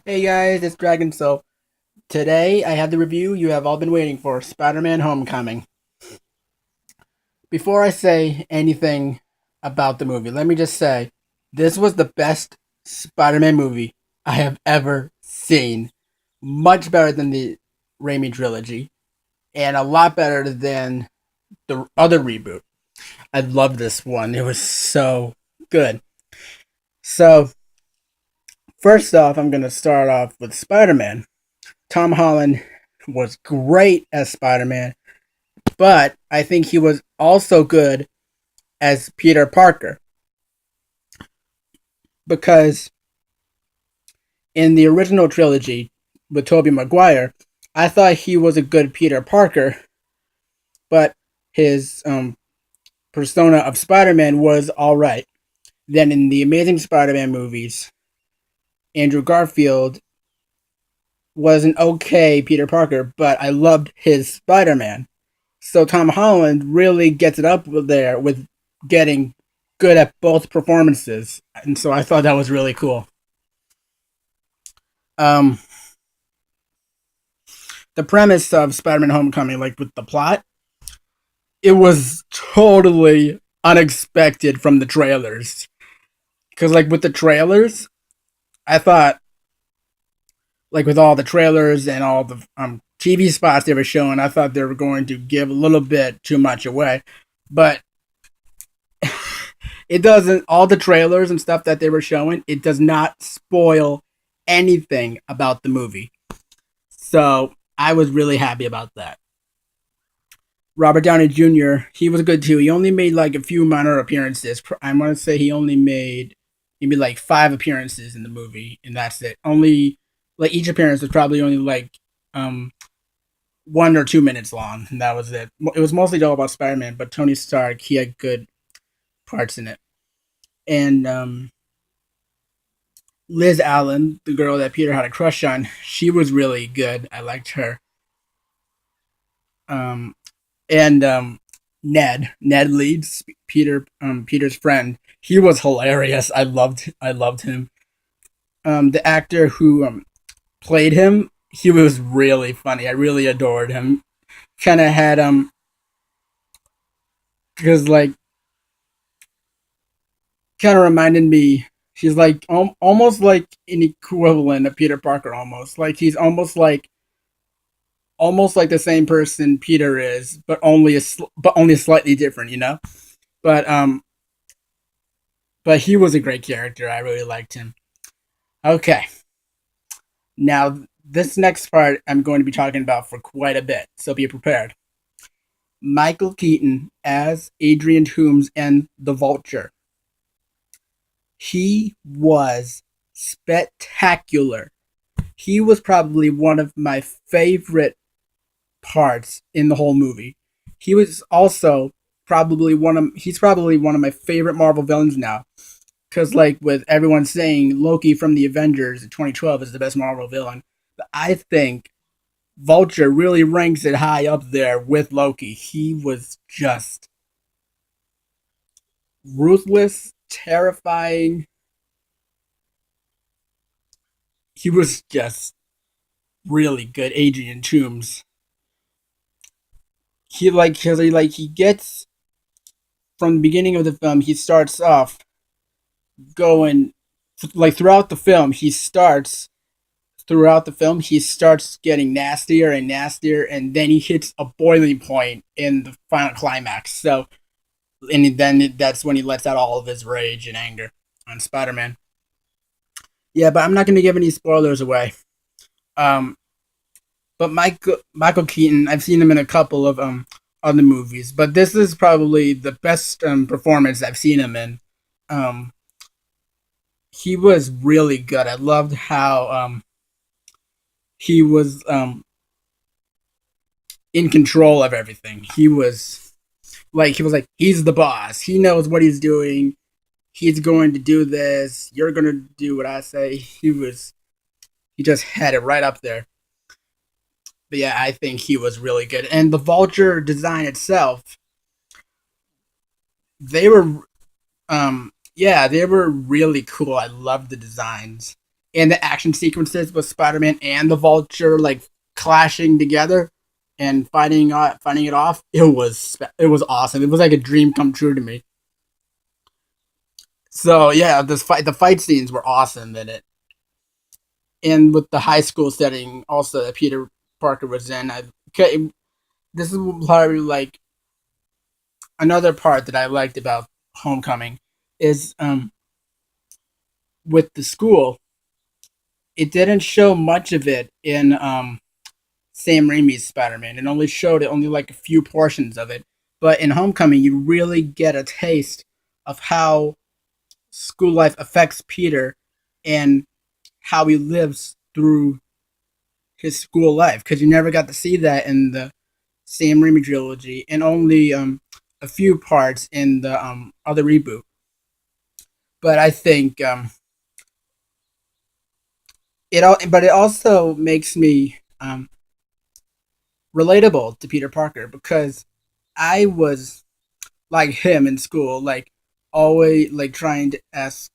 Hey guys, it's Dragon. So today I have the review you have all been waiting for, Spider-Man Homecoming. Before I say anything about the movie, let me just say this was the best Spider-Man movie I have ever seen. Much better than the Raimi trilogy, and a lot better than the other reboot. I love this one. It was so good. So, first off, I'm going to start off with Spider-Man. Tom Holland was great as Spider-Man, but I think he was also good as Peter Parker because in the original trilogy with Tobey Maguire, I thought he was a good Peter Parker, but his persona of Spider-Man was all right. Then in the Amazing Spider-Man movies, Andrew Garfield was an okay Peter Parker, but I loved his Spider-Man. So Tom Holland really gets it up there with getting good at both performances, and so I thought that was really cool. Um, the premise of Spider-Man: Homecoming, like with the plot, it was totally unexpected from the trailers. Because like with the trailers, I thought like with all the trailers and all the TV spots they were showing, I thought they were going to give a little bit too much away, but it doesn't. All the trailers and stuff that they were showing, it does not spoil anything about the movie. So I was really happy about that. Robert Downey Jr. He was good too. He only made like a few minor appearances. I want to say he only made maybe like 5 appearances in the movie, and that's it. Only like each appearance was probably only like 1 or 2 minutes long, and that was it. It was mostly all about Spider-Man, but Tony Stark he had good parts in it. And Liz Allen, the girl that Peter had a crush on, she was really good. I liked her. Um, and Ned Leeds, Peter's friend. He was hilarious. I loved him. The actor who played him, he was really funny. I really adored him. Kind of had because like kind of reminded me. He's like almost like an equivalent of Peter Parker. Almost like he's almost like the same person Peter is, but only slightly different. But but he was a great character. I really liked him. Okay, now this next part I'm going to be talking about for quite a bit, so be prepared. Michael Keaton as Adrian Toomes and the Vulture. He was spectacular. He was probably one of my favorite parts in the whole movie. He was also he's probably one of my favorite Marvel villains now. Cause like with everyone saying Loki from the Avengers in 2012 is the best Marvel villain, but I think Vulture really ranks it high up there with Loki. He was just ruthless, terrifying. He was just really good. Adrian Toomes. He gets from the beginning of the film. He starts off going like throughout the film he starts getting nastier and nastier, and then he hits a boiling point in the final climax. So and then that's when he lets out all of his rage and anger on Spider-Man. Yeah, but I'm not going to give any spoilers away. um but Michael Keaton, I've seen him in a couple of other movies, but this is probably the best performance I've seen him in. um he was really good. I loved how he was in control of everything. He was like he's the boss. He knows what he's doing. He's going to do this. You're going to do what I say. He just had it right up there. But yeah, I think he was really good. And the Vulture design itself, they were yeah, they were really cool. I loved the designs. and the action sequences with Spider-Man and the Vulture like clashing together and fighting it off. It was awesome. It was like a dream come true to me. So yeah, the fight scenes were awesome in it, and with the high school setting also that Peter Parker was in. Okay, this is probably like another part that I liked about Homecoming is with the school. It didn't show much of it in Sam Raimi's Spider-Man. It only showed it only like a few portions of it. But in Homecoming, you really get a taste of how school life affects Peter and how he lives through his school life. Because you never got to see that in the Sam Raimi trilogy, and only a few parts in the other reboot. But I think but it also makes me relatable to Peter Parker because I was like him in school, like always like trying to ask.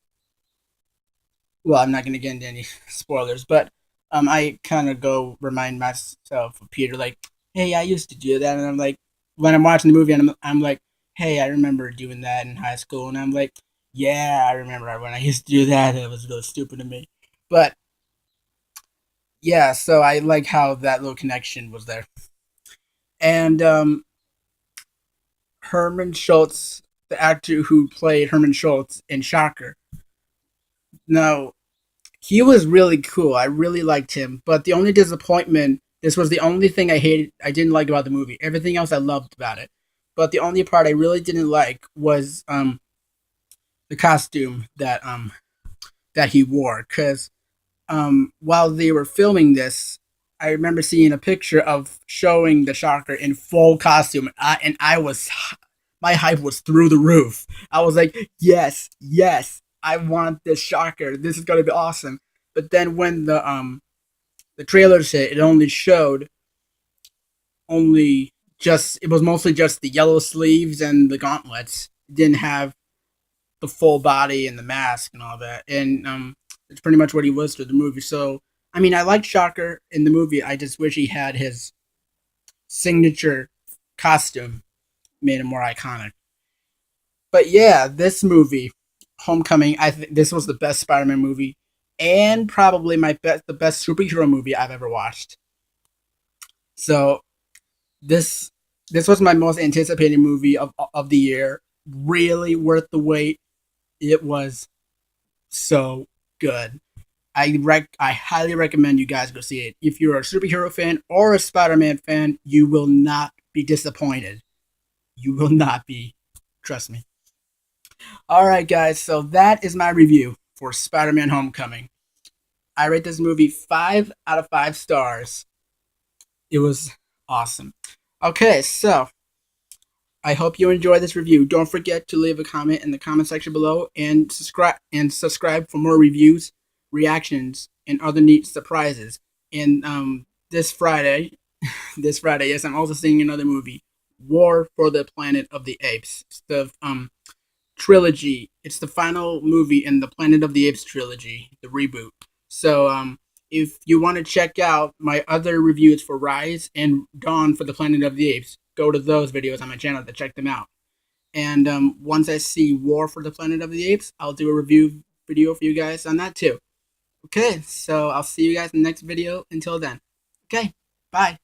Well, I'm not gonna get into any spoilers, but I kind of go remind myself of Peter, like, hey, I used to do that, and I'm like, when I'm watching the movie, and I'm like, hey, I remember doing that in high school, and I'm like, yeah, I remember when I used to do that. It was really stupid of me, but yeah, so I like how that little connection was there, and Herman Schultz, the actor who played Herman Schultz in Shocker. No, he was really cool. I really liked him. But the only disappointment, this was the only thing I didn't like about the movie. Everything else I loved about it. But the only part I really didn't like was the costume that he wore. Because while they were filming this, I remember seeing a picture of showing the Shocker in full costume, and I was my hype was through the roof. I was like, yes, yes, I want this Shocker. This is gonna be awesome. But then when the trailers hit, it only showed only just it was mostly just the yellow sleeves and the gauntlets. It didn't have the full body and the mask and all that. And it's pretty much what he was through the movie. So I mean, I liked Shocker in the movie. I just wish he had his signature costume, made him more iconic. But yeah, this movie, Homecoming, I think this was the best Spider-Man movie, and probably the best superhero movie I've ever watched. So this this was my most anticipated movie of the year. Really worth the wait. It was so good. I highly recommend you guys go see it. If you're a superhero fan or a Spider-Man fan, you will not be disappointed. You will not be. Trust me. All right, guys. So that is my review for Spider-Man: Homecoming. I rate this movie 5 out of 5 stars. It was awesome. Okay, so I hope you enjoyed this review. Don't forget to leave a comment in the comment section below and subscribe for more reviews, reactions, and other neat surprises. And this Friday, this Friday, yes, I'm also seeing another movie, War for the Planet of the Apes. It's the trilogy. It's the final movie in the Planet of the Apes trilogy, the reboot. So if you want to check out my other reviews for Rise and Dawn for the Planet of the Apes, go to those videos on my channel to check them out. And once I see War for the Planet of the Apes, I'll do a review video for you guys on that too. Okay, so I'll see you guys in the next video. Until then, okay, bye.